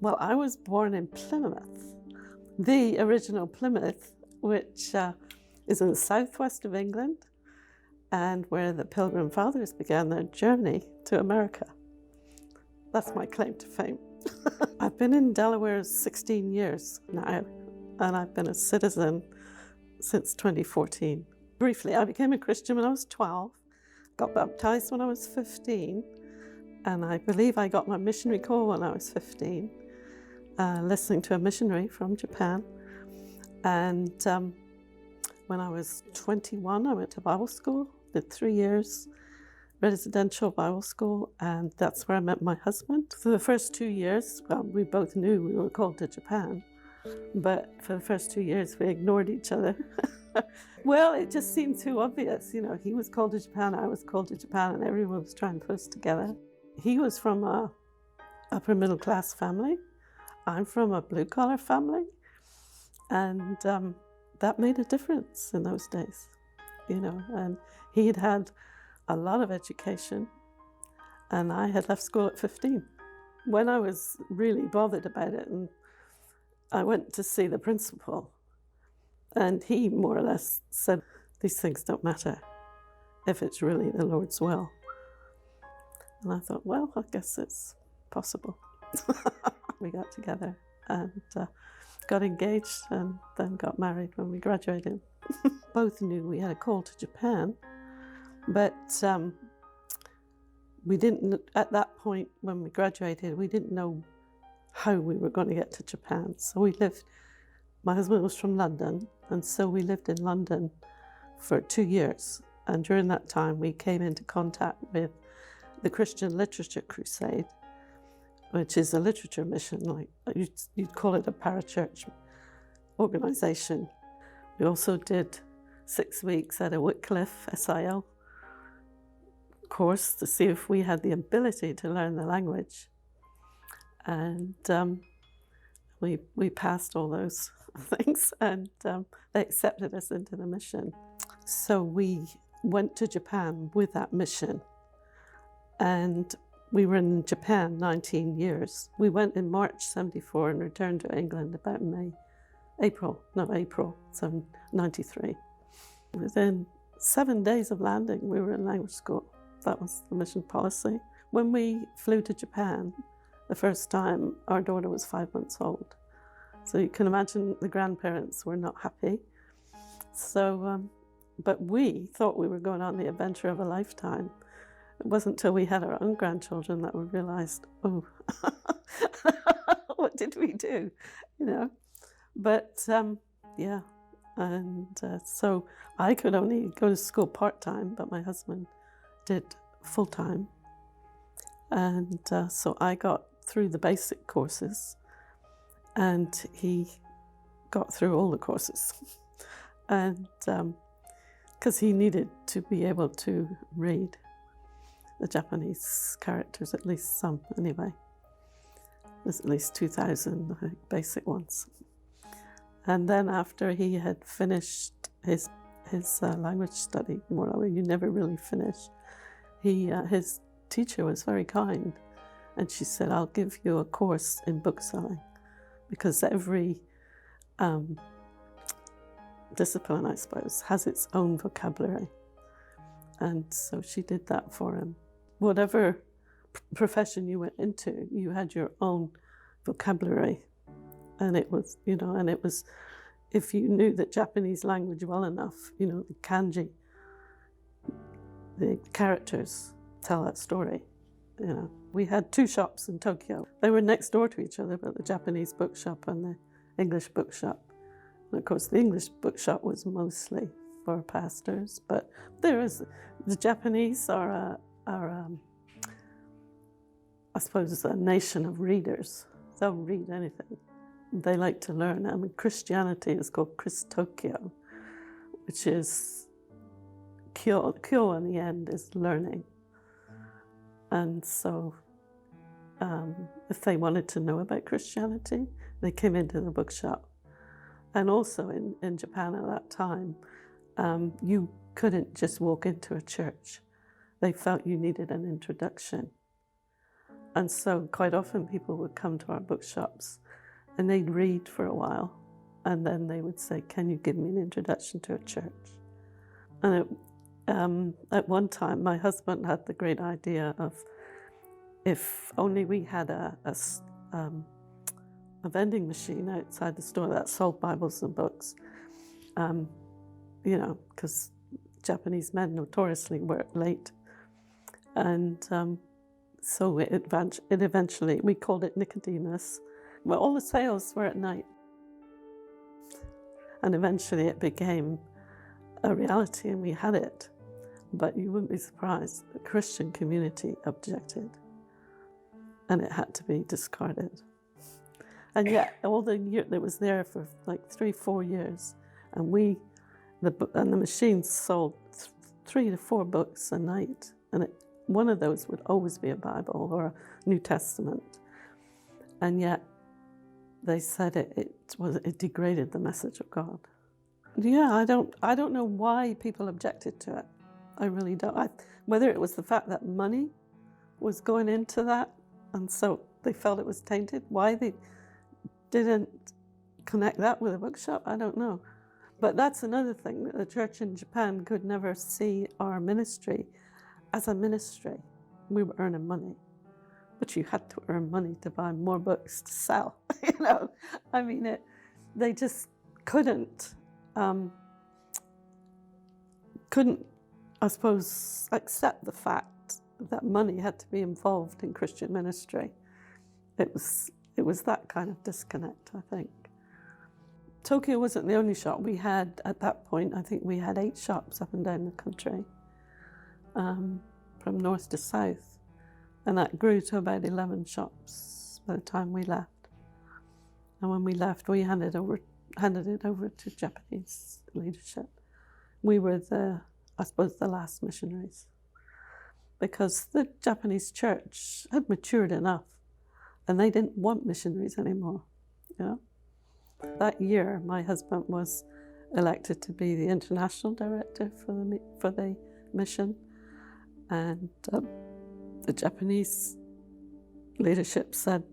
Well, I was born in Plymouth, the original Plymouth, which is in the southwest of England and where the Pilgrim Fathers began their journey to America. That's my claim to fame. I've been in Delaware 16 years now, and I've been a citizen since 2014. Briefly, I became a Christian when I was 12, got baptized when I was 15, and I believe I got my missionary call when I was 15, listening to a missionary from Japan. And when I was 21, I went to Bible school, did 3 years, residential Bible school, and that's where I met my husband. For the first 2 years, well, we both knew we were called to Japan, but for the first 2 years, we ignored each other. Well, it just seemed too obvious. You know, he was called to Japan, I was called to Japan, and everyone was trying to put us together. He was from a upper middle class family. I'm from a blue collar family. And that made a difference in those days, you know, and he had had a lot of education, and I had left school at 15. When I was really bothered about it, and I went to see the principal, and he more or less said, these things don't matter if it's really the Lord's will. And I thought, well, I guess it's possible. We got together and got engaged and then got married when we graduated. Both knew we had a call to Japan, but we didn't, at that point when we graduated, we didn't know how we were going to get to Japan. So we lived, my husband was from London, and so we lived in London for 2 years. And during that time, we came into contact with the Christian Literature Crusade, which is a literature mission, like you'd call it a parachurch organization. We also did 6 weeks at a Wycliffe SIL course to see if we had the ability to learn the language. And we passed all those things, and they accepted us into the mission. So we went to Japan with that mission, and we were in Japan 19 years. We went in March 74 and returned to England about April, so 93. Within 7 days of landing, we were in language school. That was the mission policy. When we flew to Japan the first time, our daughter was 5 months old. So you can imagine the grandparents were not happy. So, but we thought we were going on the adventure of a lifetime. It wasn't until we had our own grandchildren that we realized, oh, what did we do, you know? But yeah, and so I could only go to school part-time, but my husband did full-time. And so I got through the basic courses, and he got through all the courses. And because he needed to be able to read the Japanese characters, at least some anyway. There's at least 2,000 basic ones. And then after he had finished his language study, you never really finish, his teacher was very kind, and she said, I'll give you a course in bookselling, because every discipline, I suppose, has its own vocabulary. And so she did that for him. Whatever profession you went into, you had your own vocabulary. And it was, you know, if you knew the Japanese language well enough, you know, the kanji, the characters tell that story, you know. We had 2 shops in Tokyo. They were next door to each other, but the Japanese bookshop and the English bookshop. And of course, the English bookshop was mostly for pastors, but the Japanese are I suppose, a nation of readers. They'll read anything. They like to learn. I mean, Christianity is called Christokyo, which is kyo. Kyo in the end is learning. And so if they wanted to know about Christianity, they came into the bookshop. And also in Japan at that time, you couldn't just walk into a church. They felt you needed an introduction. And so quite often people would come to our bookshops and they'd read for a while, and then they would say, "Can you give me an introduction to a church?" And at one time, my husband had the great idea of, if only we had a vending machine outside the store that sold Bibles and books, because Japanese men notoriously work late. And so it eventually, we called it Nicodemus. Well, all the sales were at night. And eventually it became a reality and we had it. But you wouldn't be surprised, the Christian community objected. And it had to be discarded. And yet, all the year, it was there for like 3-4 years. And the machine sold 3 to 4 books a night. And one of those would always be a Bible or a New Testament. And yet, they said it degraded the message of God. Yeah, I don't know why people objected to it. I really don't. Whether it was the fact that money was going into that, and so they felt it was tainted. Why they didn't connect that with a bookshop, I don't know. But that's another thing, that the church in Japan could never see our ministry as a ministry. We were earning money, but you had to earn money to buy more books to sell. I mean, they just couldn't, I suppose, accept the fact that money had to be involved in Christian ministry. It was that kind of disconnect, I think. Tokyo wasn't the only shop. We had, at that point, I think we had 8 shops up and down the country, from north to south. And that grew to about 11 shops by the time we left. And when we left, we handed it over to Japanese leadership. We were I suppose, the last missionaries, because the Japanese church had matured enough and they didn't want missionaries anymore. That year, my husband was elected to be the international director for the mission, and the Japanese leadership said,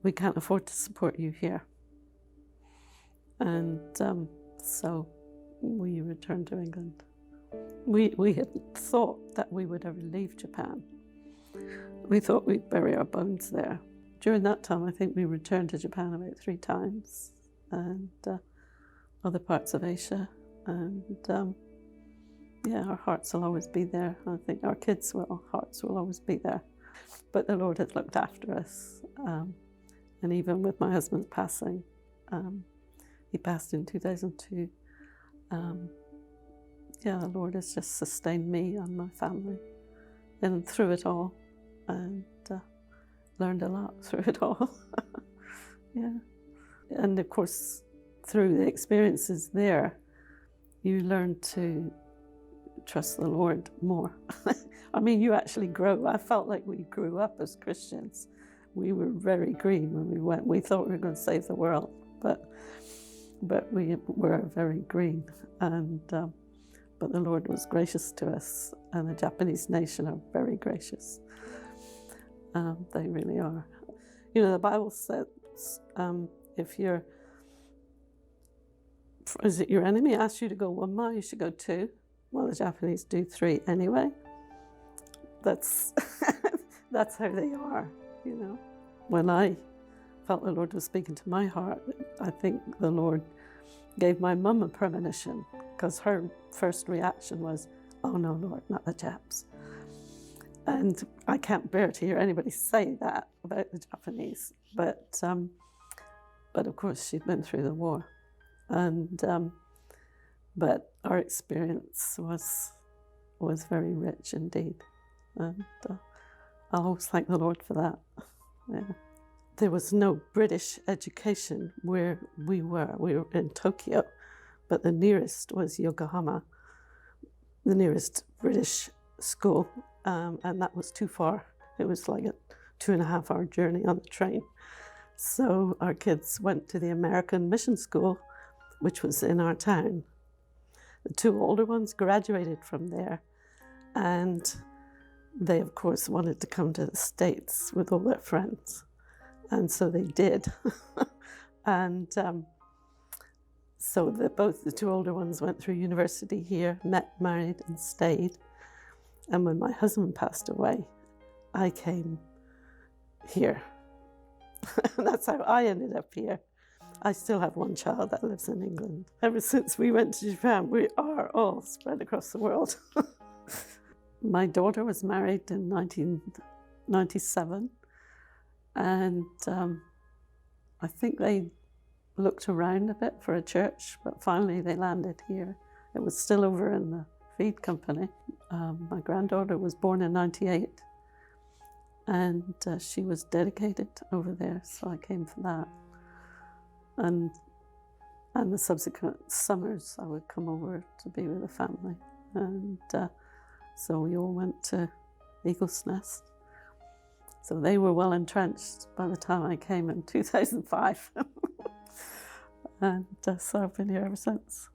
"We can't afford to support you here." And so we returned to England. We hadn't thought that we would ever leave Japan. We thought we'd bury our bones there. During that time, I think we returned to Japan about 3 times, and other parts of Asia. And our hearts will always be there. I think our hearts will always be there. But the Lord has looked after us. And even with my husband's passing, he passed in 2002. The Lord has just sustained me and my family, and through it all, and learned a lot through it all. And of course, through the experiences there, you learn to trust the Lord more. I mean, you actually grow. I felt like we grew up as Christians. We were very green when we went. We thought we were going to save the world, but we were very green. And but the Lord was gracious to us, and the Japanese nation are very gracious. They really are. The Bible says, if your enemy asks you to go 1 mile, you should go 2. Well, the Japanese do 3 anyway. That's that's how they are, When I felt the Lord was speaking to my heart, I think the Lord gave my mum a premonition, because her first reaction was, "Oh no, Lord, not the Japs." And I can't bear to hear anybody say that about the Japanese. But of course, she'd been through the war. And but our experience was very rich indeed. And I'll always thank the Lord for that. Yeah. There was no British education where we were. We were in Tokyo, but the nearest was Yokohama, the nearest British school, and that was too far. It was like a 2.5-hour journey on the train. So our kids went to the American mission school, which was in our town. The 2 older ones graduated from there, and they of course wanted to come to the States with all their friends, and so they did. And so both the two older ones went through university here, met, married, and stayed. And when my husband passed away, I came here. And that's how I ended up here. I still have one child that lives in England. Ever since we went to Japan, we are all spread across the world. My daughter was married in 1997, and I think they looked around a bit for a church, but finally they landed here. It was still over in the feed company. My granddaughter was born in 98, and she was dedicated over there, so I came for that. And the subsequent summers I would come over to be with the family. And so we all went to Eagle's Nest. So they were well entrenched by the time I came in 2005. And so I've been here ever since.